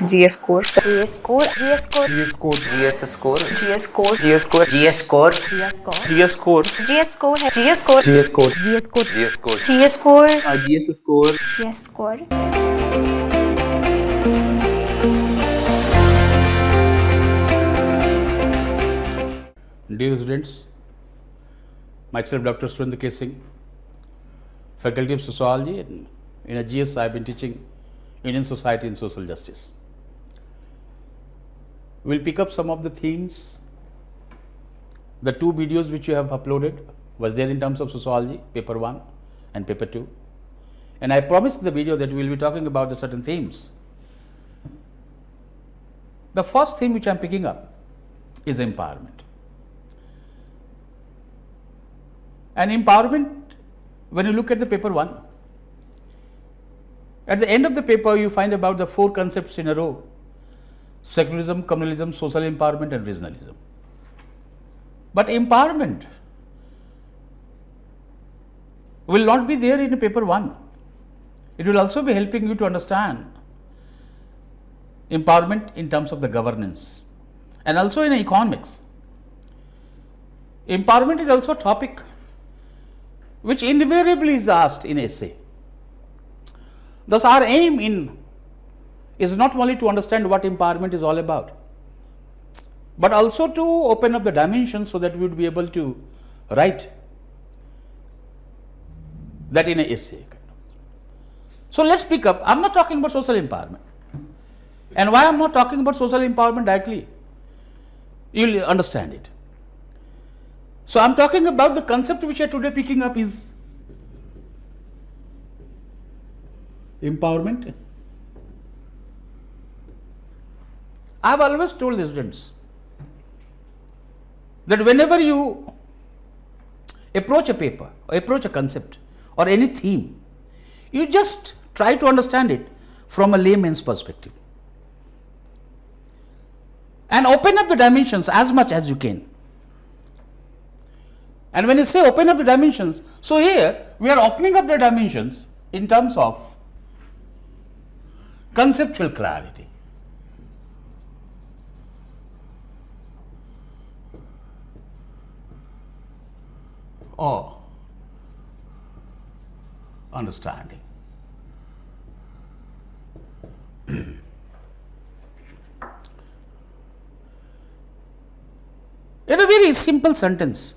GS score, GS score, GS score, GS score, GS score, GS score, GS score, GS score, GS score, GS score, GS score है, GS score, GS score, GS score, GS score, GS score, GS score. GS score. Dear students, myself Dr. Surendra Singh, Faculty of Sociology, and in a GS I have been teaching Indian Society and Social Justice. We will pick up some of the themes. The two videos which you have uploaded was there in terms of sociology, paper 1 and paper 2. And I promised in the video that we will be talking about the certain themes. The first theme which I am picking up is empowerment. And empowerment, when you look at the paper 1, at the end of the paper you find about the 4 concepts in a row: secularism, communalism, social empowerment and regionalism. But empowerment will not be there in paper 1. It will also be helping you to understand empowerment in terms of the governance and also in economics. Empowerment is also a topic which invariably is asked in essay. Thus, our aim is not only to understand what empowerment is all about, but also to open up the dimensions so that we would be able to write that in an essay. So, let us pick up. I am not talking about social empowerment. And why I am not talking about social empowerment directly? You will understand it. So, I am talking about the concept which I am today picking up is empowerment. I have always told the students that whenever you approach a paper, or approach a concept or any theme, you just try to understand it from a layman's perspective and open up the dimensions as much as you can. And when you say open up the dimensions, so here we are opening up the dimensions in terms of conceptual clarity. Or understanding. In a very simple sentence,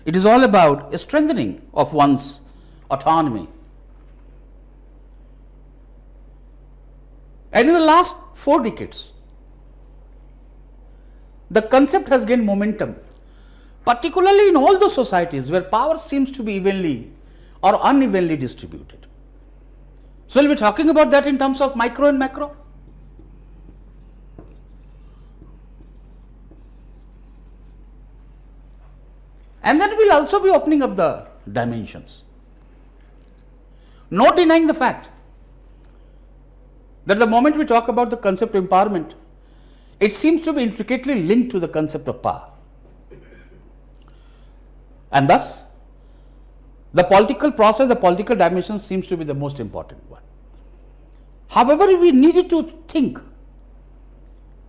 it is all about a strengthening of one's autonomy. And in the last 4 decades, the concept has gained momentum, particularly in all those societies where power seems to be evenly or unevenly distributed. So, we will be talking about that in terms of micro and macro. And then we will also be opening up the dimensions. Not denying the fact that the moment we talk about the concept of empowerment, it seems to be intricately linked to the concept of power. And thus, the political process, the political dimension seems to be the most important one. However, we needed to think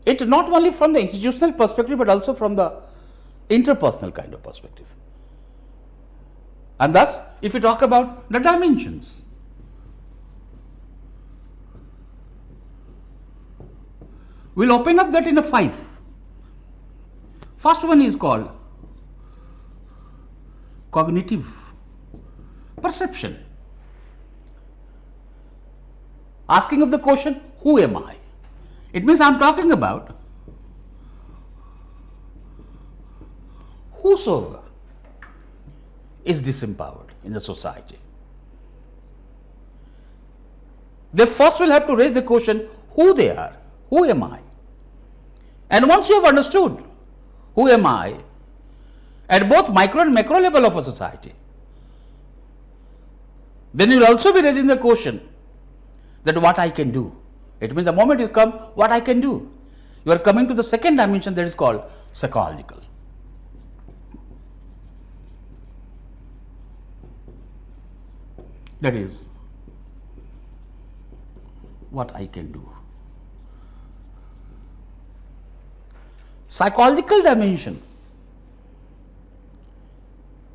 it not only from the institutional perspective, but also from the interpersonal kind of perspective. And thus, if we talk about the dimensions, we will open up that in a 5. First one is called cognitive perception. Asking of the question, who am I? It means I am talking about whosoever is disempowered in the society. They first will have to raise the question who they are, who am I? And once you have understood who am I at both micro and macro level of a society, then you will also be raising the question that what I can do. It means the moment you come, what I can do. You are coming to the second dimension, that is called psychological. That is what I can do. Psychological dimension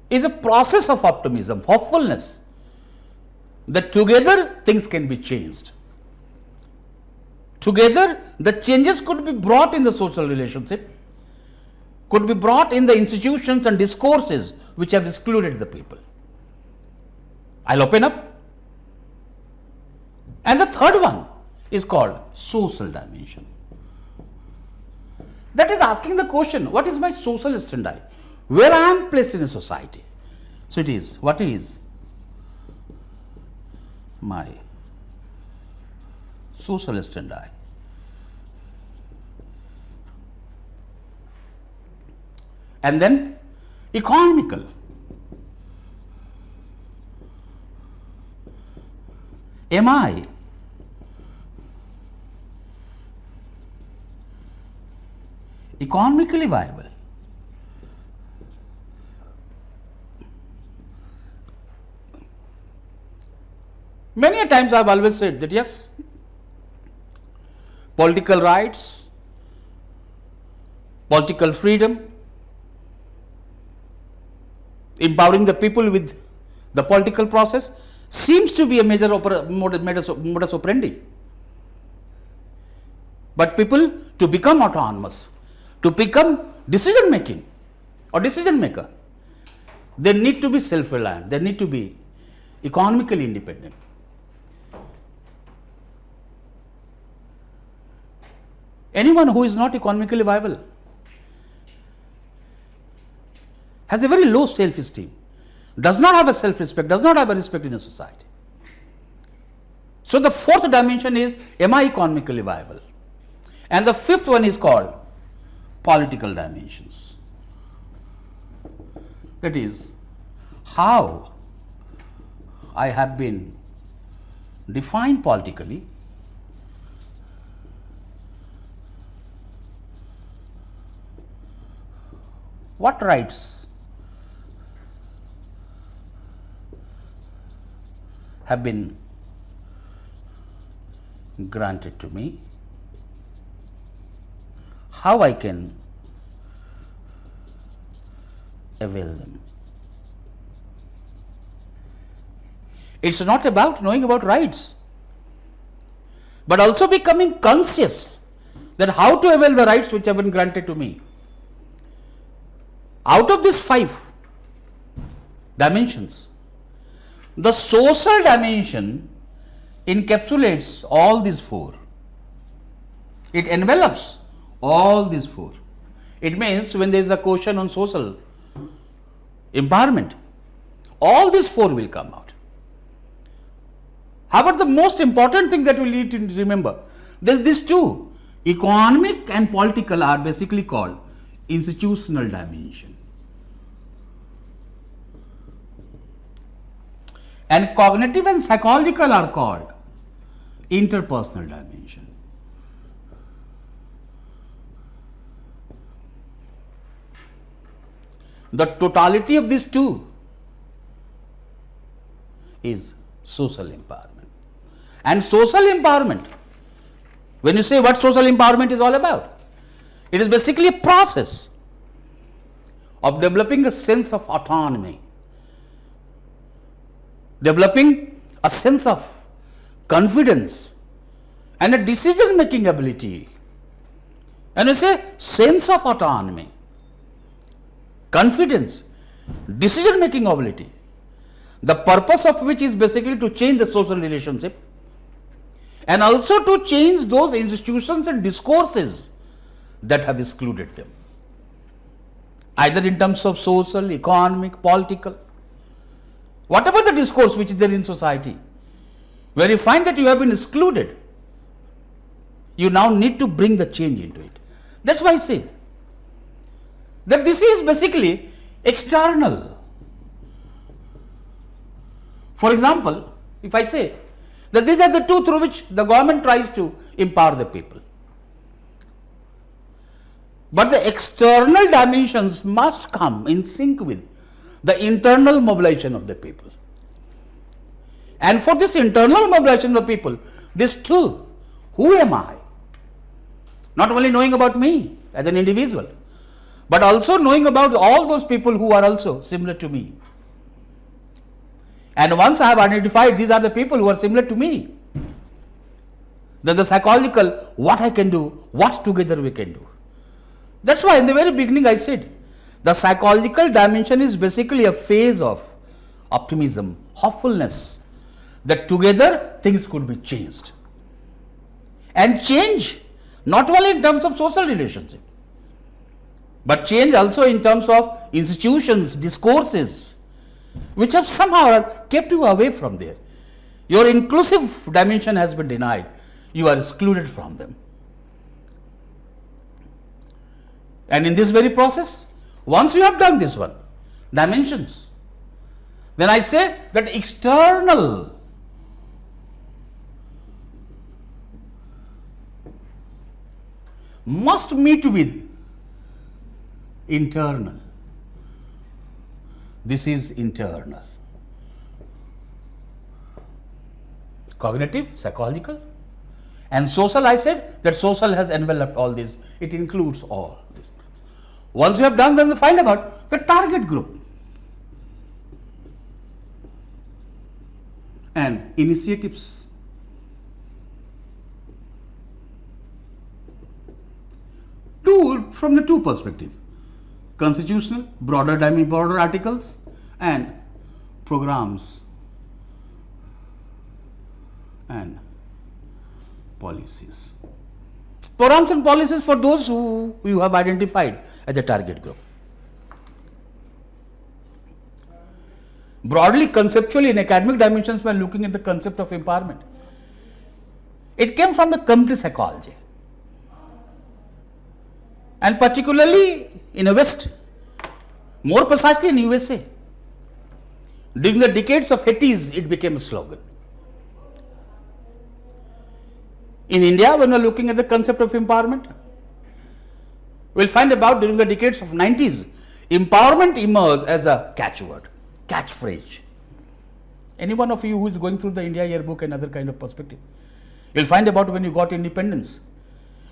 is a process of optimism, hopefulness, that together things can be changed. Together the changes could be brought in the social relationship, could be brought in the institutions and discourses which have excluded the people. I'll open up. And the third one is called social dimension. That is asking the question, what is my social standi? Where I am placed in a society? So it is, what is my social standi? And then economical. Am I economically viable? Many a times I have always said that yes, political rights, political freedom, empowering the people with the political process seems to be a major modus operandi. But people, to become autonomous, to become decision making or decision maker, they need to be self-reliant, they need to be economically independent. Anyone who is not economically viable has a very low self-esteem, does not have a self-respect, does not have a respect in a society. So the fourth dimension is, am I economically viable? And the fifth one is called political dimensions. That is, how I have been defined politically, what rights have been granted to me, how I can avail them. It's not about knowing about rights, but also becoming conscious that how to avail the rights which have been granted to me. Out of these 5 dimensions, the social dimension encapsulates all these 4. It envelops all these 4. It means when there is a question on social empowerment, all these 4 will come out. However, the most important thing that we need to remember, there's these 2, economic and political, are basically called institutional dimension. And cognitive and psychological are called interpersonal dimension. The totality of these 2 is social empowerment. And social empowerment, when you say what social empowerment is all about, it is basically a process of developing a sense of autonomy, developing a sense of confidence and a decision making ability. And we say sense of autonomy, confidence, decision making ability, the purpose of which is basically to change the social relationship and also to change those institutions and discourses that have excluded them, either in terms of social, economic, political, whatever the discourse which is there in society, where you find that you have been excluded, you now need to bring the change into it. That's why I say that this is basically external. For example, if I say that these are the 2 through which the government tries to empower the people, but the external dimensions must come in sync with the internal mobilization of the people. And for this internal mobilization of the people, these 2, who am I? Not only knowing about me, as an individual, but also knowing about all those people who are also similar to me. And once I have identified these are the people who are similar to me, then the psychological, what I can do, what together we can do. That's why in the very beginning I said, the psychological dimension is basically a phase of optimism, hopefulness, that together things could be changed. And change not only in terms of social relationship, but change also in terms of institutions, discourses, which have somehow kept you away from there. Your inclusive dimension has been denied. You are excluded from them. And in this very process, once you have done this one, dimensions, then I say that external must meet with internal. This is internal. Cognitive, psychological, and social. I said that social has enveloped all this. It includes all this. Once you have done, then find about the target group and initiatives. From the two perspectives, constitutional, broader articles, and programs and policies. Programs and policies for those who you have identified as a target group. Broadly, conceptually, in academic dimensions, we are looking at the concept of empowerment. It came from the community psychology. And particularly in the West, more precisely in USA. During the decades of 80s, it became a slogan. In India, when we are looking at the concept of empowerment, we will find about during the decades of 90s, empowerment emerged as a catchword, catchphrase. Any one of you who is going through the India yearbook and other kind of perspective, you will find about when you got independence,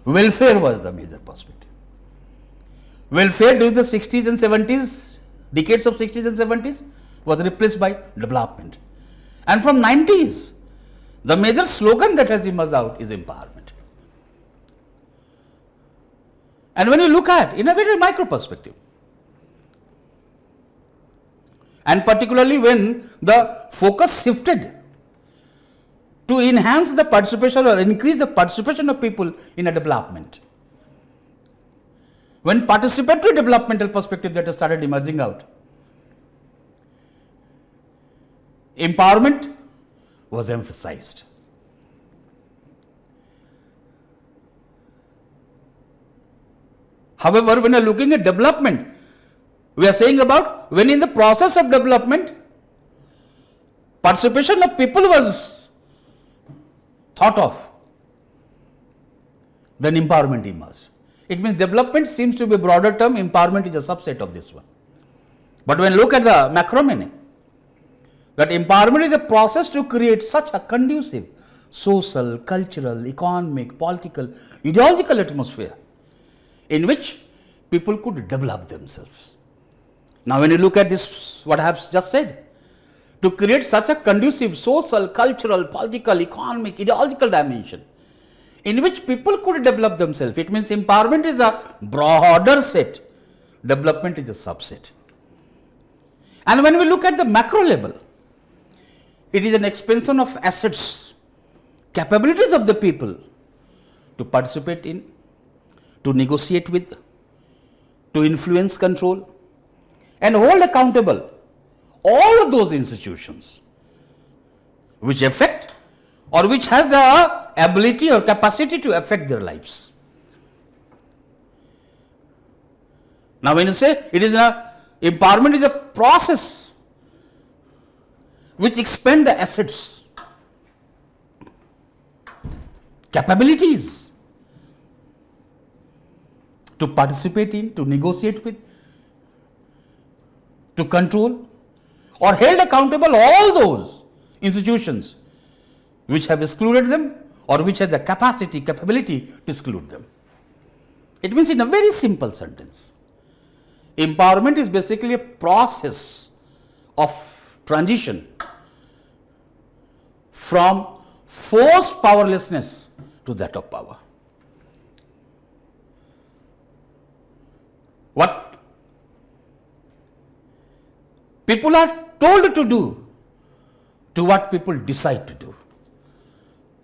welfare was the major perspective. Welfare during the 60s and 70s, decades of 60s and 70s, was replaced by development. And from 90s, the major slogan that has emerged out is empowerment. And when you look at in a very micro perspective, and particularly when the focus shifted to enhance the participation or increase the participation of people in a development, when participatory developmental perspective that has started emerging out, empowerment was emphasized. However, when you are looking at development, we are saying about when in the process of development, participation of people was thought of, then empowerment emerged. It means development seems to be a broader term, empowerment is a subset of this one. But when you look at the macro meaning, that empowerment is a process to create such a conducive social, cultural, economic, political, ideological atmosphere in which people could develop themselves. Now, when you look at this, what I have just said, to create such a conducive social, cultural, political, economic, ideological dimension in which people could develop themselves, it means empowerment is a broader set, development is a subset. And when we look at the macro level, it is an expansion of assets, capabilities of the people to participate in, to negotiate with, to influence, control, and hold accountable all of those institutions which affect or which has the ability or capacity to affect their lives. Now, when you say it is empowerment is a process which expand the assets, capabilities to participate in, to negotiate with, to control or held accountable all those institutions which have excluded them or which have the capacity, capability to exclude them. It means, in a very simple sentence, empowerment is basically a process of transition from forced powerlessness to that of power. What people are told to do to what people decide to do.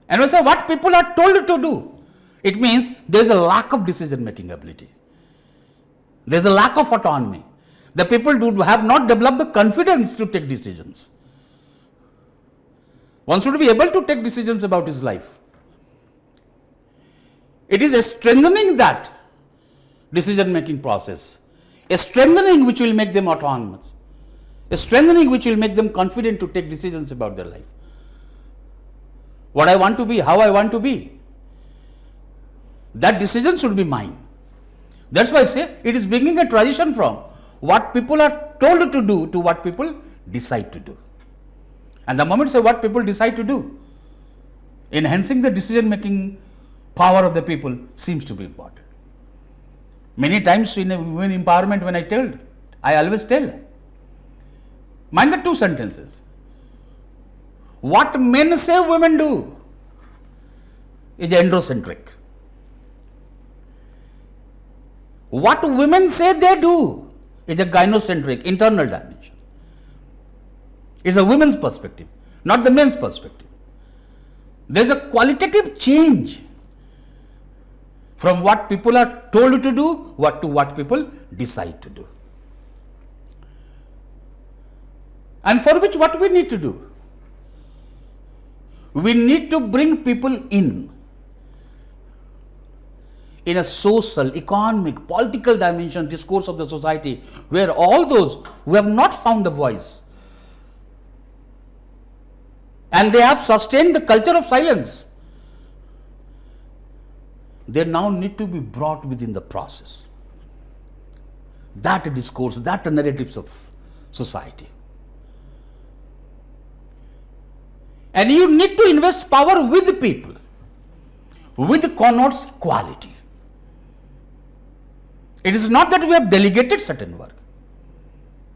And when I say what people are told to do, it means there is a lack of decision making ability. There is a lack of autonomy. The people have not developed the confidence to take decisions. One should be able to take decisions about his life. It is a strengthening that decision making process, a strengthening which will make them autonomous, a strengthening which will make them confident to take decisions about their life. What I want to be, how I want to be, that decision should be mine. That's why I say it is bringing a transition from what people are told to do to what people decide to do. And the moment say what people decide to do, enhancing the decision making power of the people seems to be important. Many times in women empowerment, when I always tell, mind the two sentences. What men say women do is androcentric. What women say they do is a gynocentric, internal dimension. It's a women's perspective, not the men's perspective. There's a qualitative change from what people are told to do to what people decide to do. And for which what we need to do? We need to bring people in a social, economic, political dimension, discourse of the society, where all those who have not found a voice and they have sustained the culture of silence, they now need to be brought within the process. That discourse, that narratives of society. And you need to invest power with people, with connotes equality. It is not that we have delegated certain work.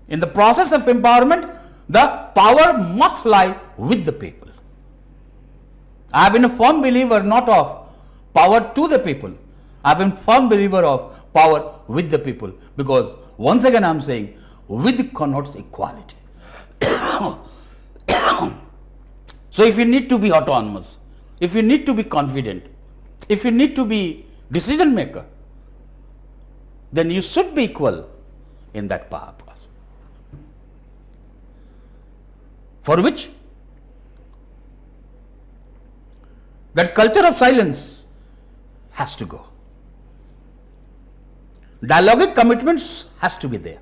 In the process of empowerment, the power must lie with the people. I have been a firm believer not of power to the people. I have been a firm believer of power with the people, because once again I am saying with connotes equality. So if you need to be autonomous, if you need to be confident, if you need to be decision maker, then you should be equal in that power process. For which that culture of silence has to go. Dialogic commitments has to be there.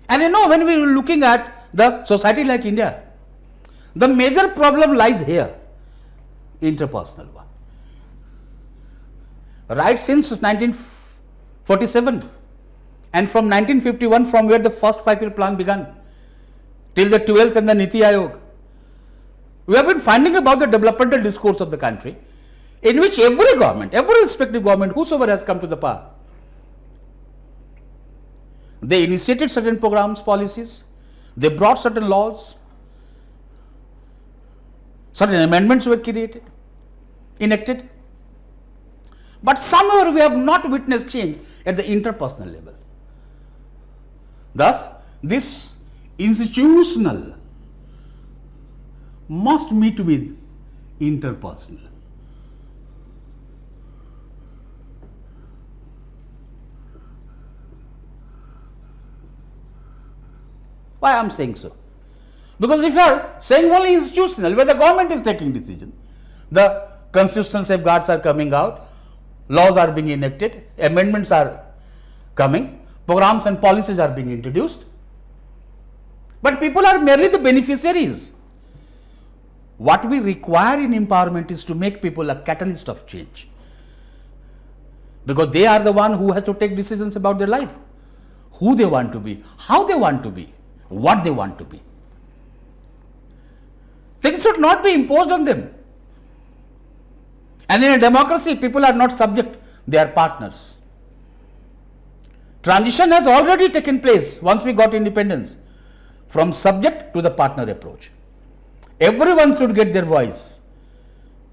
And when we are looking at the society like India, the major problem lies here, interpersonal one. Right since 1947 and from 1951, from where the first 5-year plan began till the 12th and the Niti Aayog, we have been finding about the developmental discourse of the country, in which every government, every respective government, whosoever has come to the power, they initiated certain programs, policies, they brought certain laws, certain amendments were created, enacted. But somewhere we have not witnessed change at the interpersonal level. Thus, this institutional must meet with interpersonal. Why I am saying so? Because if you are saying only institutional, where the government is taking decision, the constitutional safeguards are coming out, laws are being enacted, amendments are coming, programs and policies are being introduced, but people are merely the beneficiaries. What we require in empowerment is to make people a catalyst of change, because they are the one who has to take decisions about their life, who they want to be, how they want to be, what they want to be. Things should not be imposed on them. And in a democracy, people are not subject they are partners. Transition has already taken place once we got independence from subject to the partner approach. Everyone should get their voice,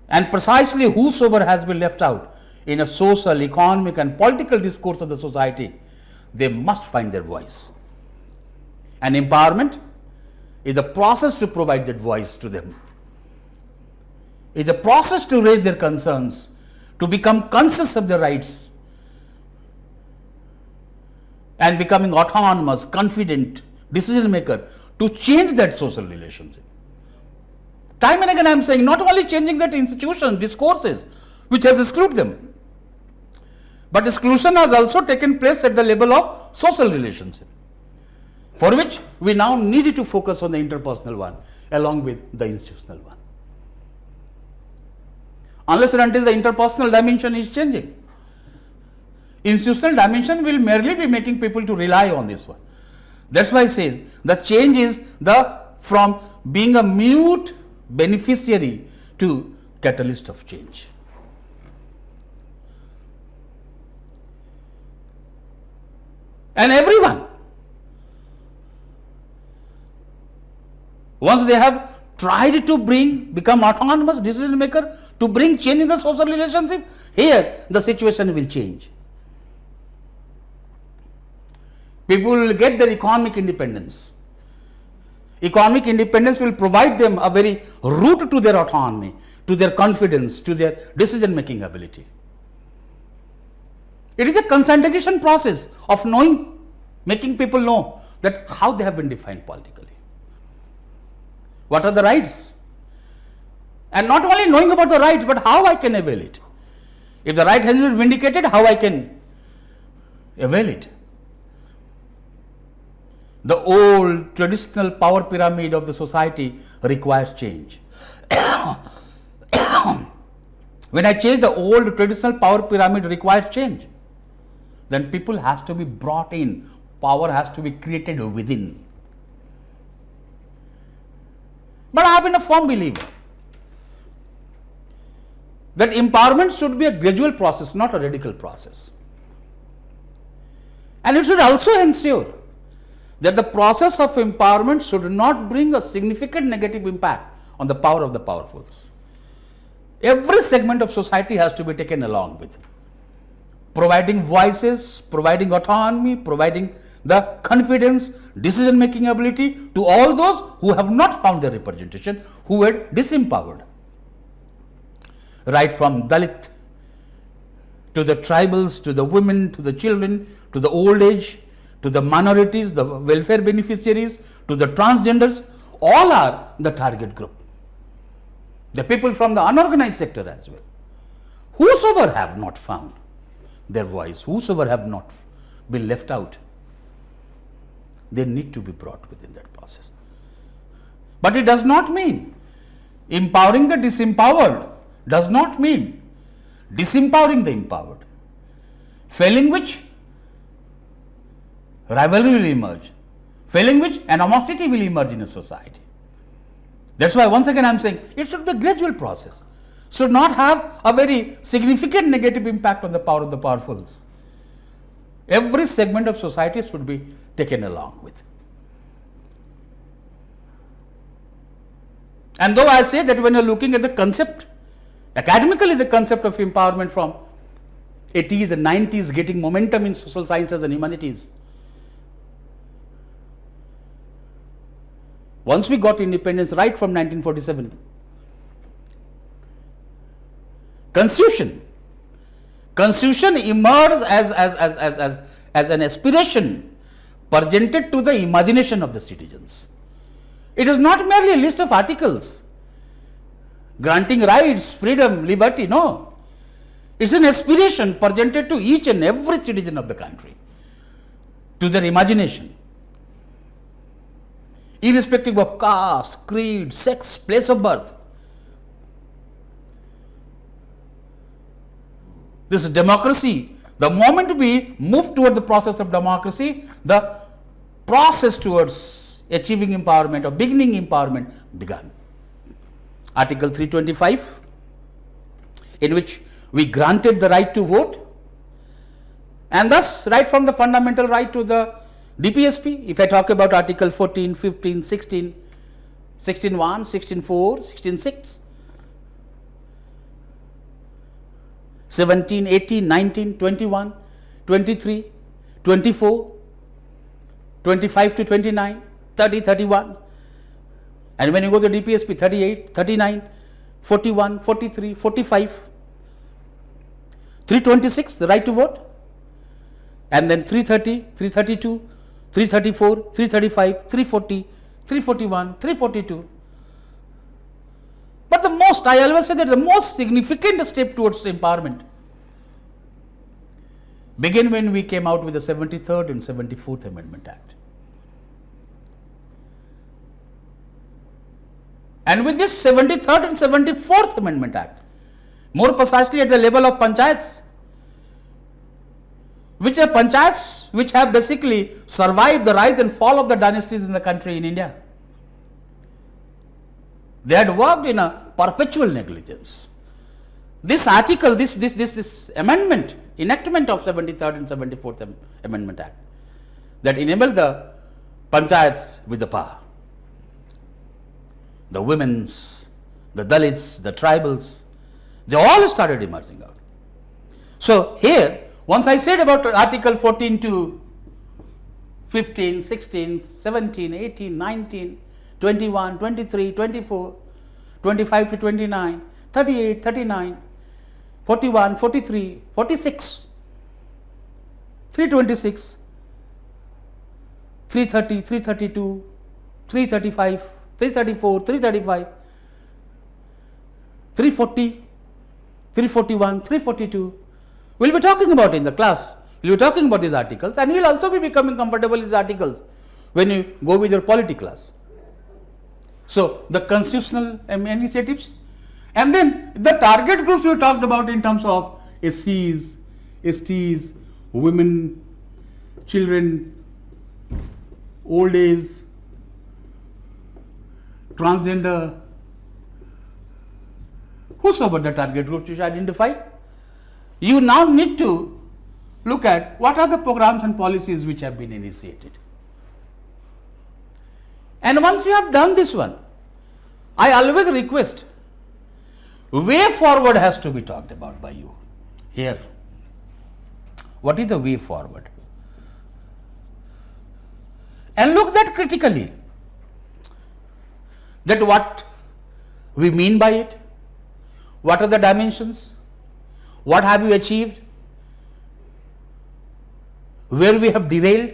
and precisely whosoever has been left out in a social, economic and political discourse of the society, they must find their voice. And empowerment is the process to provide that voice to them. It's a process to raise their concerns, to become conscious of their rights, and becoming autonomous, confident decision maker to change that social relationship. Time and again I am saying, not only changing that institution, discourses which has excluded them, but exclusion has also taken place at the level of social relationship, for which we now need to focus on the interpersonal one along with the institutional one. Unless and until the interpersonal dimension is changing, institutional dimension will merely be making people to rely on this one. That's why it says the change is from being a mute beneficiary to catalyst of change. And everyone, once they have tried to become autonomous decision maker, to bring change in the social relationship, here the situation will change. People will get their economic independence. Economic independence will provide them a very root to their autonomy, to their confidence, to their decision making ability. It is a conscientization process of knowing, making people know that how they have been defined politically. What are the rights? And not only knowing about the rights, but how I can avail it. If the right has been vindicated, how I can avail it. The old traditional power pyramid of the society requires change. When I change the old traditional power pyramid requires change, then people has to be brought in, power has to be created within. But I have been a firm believer that empowerment should be a gradual process, not a radical process. And it should also ensure that the process of empowerment should not bring a significant negative impact on the power of the powerfuls. Every segment of society has to be taken along with, providing voices, providing autonomy, providing the confidence, decision making ability to all those who have not found their representation, who were disempowered. Right from Dalit to the tribals, to the women, to the children, to the old age, to the minorities, the welfare beneficiaries, to the transgenders, all are the target group. The people from the unorganized sector as well. Whosoever have not found their voice, whosoever have not been left out, they need to be brought within that process. But it does not mean empowering the disempowered, does not mean disempowering the empowered, failing which rivalry will emerge, failing which animosity will emerge in a society. That's why once again I am saying it should be a gradual process, should not have a very significant negative impact on the power of the powerfuls. Every segment of society should be taken along with. And though I say that when you are looking at the concept, academically the concept of empowerment from 80s and 90s getting momentum in social sciences and humanities, once we got independence right from 1947, Constitution emerged as an aspiration presented to the imagination of the citizens. It is not merely a list of articles granting rights, freedom, liberty, no. It's an aspiration presented to each and every citizen of the country, to their imagination. Irrespective of caste, creed, sex, place of birth. This democracy, the moment we move toward the process of democracy, the process towards achieving empowerment or beginning empowerment began. Article 325, in which we granted the right to vote, And thus, right from the fundamental right to the DPSP, if I talk about Article 14, 15, 16, 16.1, 16.4, 16.6, 17, 18, 19, 21, 23, 24, 25 to 29, 30, 31, and when you go to DPSP, 38, 39, 41, 43, 45, 326, the right to vote, and then 330, 332, 334, 335, 340, 341, 342. But the most, I always say that the most significant step towards empowerment began when we came out with the 73rd and 74th Amendment Act. And with this 73rd and 74th Amendment Act, more precisely at the level of panchayats, which are panchayats which have basically survived the rise and fall of the dynasties in the country in India. They had worked in a perpetual negligence. This article, this amendment, enactment of 73rd and 74th Amendment Act, that enabled the panchayats with the power. The women's, the Dalits, the tribals, they all started emerging out. So here, once I said about Article 14 to 15, 16, 17, 18, 19, 21, 23, 24, 25 to 29, 38, 39, 41, 43, 46, 326, 330, 332, 335, 334, 335, 340, 341, 342. We'll be talking about in the class. We'll be talking about these articles, and you'll also be becoming comfortable with these articles when you go with your polity class. So, the constitutional initiatives, and then the target groups we talked about in terms of SCs, STs, women, children, old age, transgender, whosoever the target groups you should identify. You now need to look at what are the programs and policies which have been initiated. And once you have done this one, I always request, way forward has to be talked about by you. Here, what is the way forward? And look that critically, that what we mean by it, what are the dimensions, what have you achieved, where we have derailed,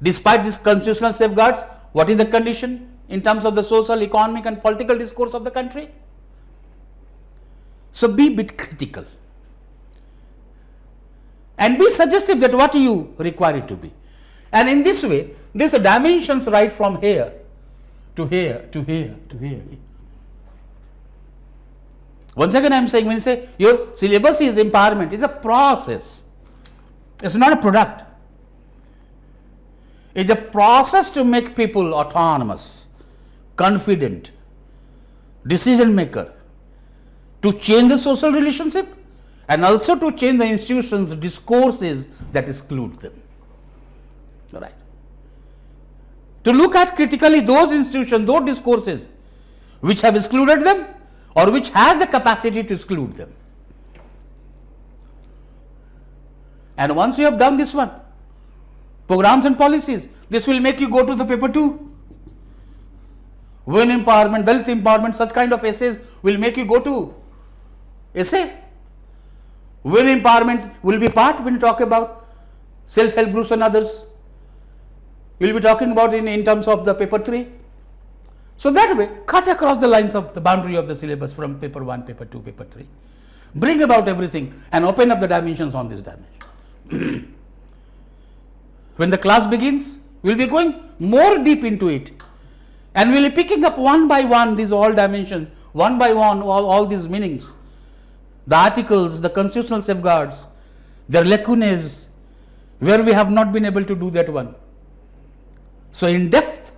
despite these constitutional safeguards, what is the condition in terms of the social, economic and political discourse of the country. So be a bit critical and be suggestive that what you require it to be. And in this way, these dimensions right from here to here to here to here. Once again I am saying, when you say your syllabus is empowerment, it's a process. It's not a product. It's a process to make people autonomous, confident, decision maker, to change the social relationship and also to change the institutions' discourses that exclude them. All right. To look at critically those institutions, those discourses which have excluded them or which has the capacity to exclude them. And once you have done this one, programs and policies, this will make you go to the paper 2. Women empowerment, Dalit empowerment, such kind of essays will make you go to essay. Women empowerment will be part when you talk about self-help groups and others. We will be talking about in terms of the paper 3. So that way, cut across the lines of the boundary of the syllabus from paper 1, paper 2, paper 3. Bring about everything and open up the dimensions on this dimension. When the class begins, we will be going more deep into it. And we will be picking up one by one these all dimensions, one by one all these meanings. The articles, the constitutional safeguards, their lacunae, where we have not been able to do that one. So in depth,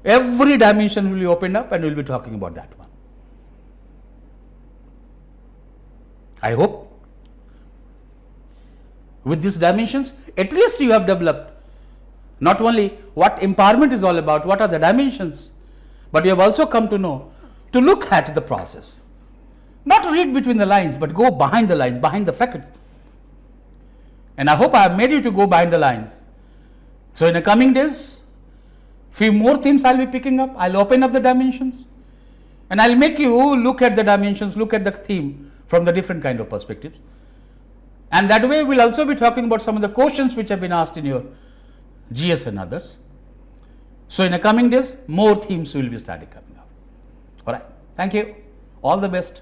every dimension will be opened up and we will be talking about that one. I hope With these dimensions, at least you have developed not only what empowerment is all about, what are the dimensions, but you have also come to know to look at the process. Not read between the lines, but go behind the lines, behind the facts. And I hope I have made you to go behind the lines. So in the coming days, few more themes I'll be picking up. I'll open up the dimensions and I'll make you look at the dimensions, look at the theme from the different kind of perspectives. And that way we'll also be talking about some of the questions which have been asked in your GS and others. So in the coming days, more themes will be starting coming up. All right. Thank you. All the best.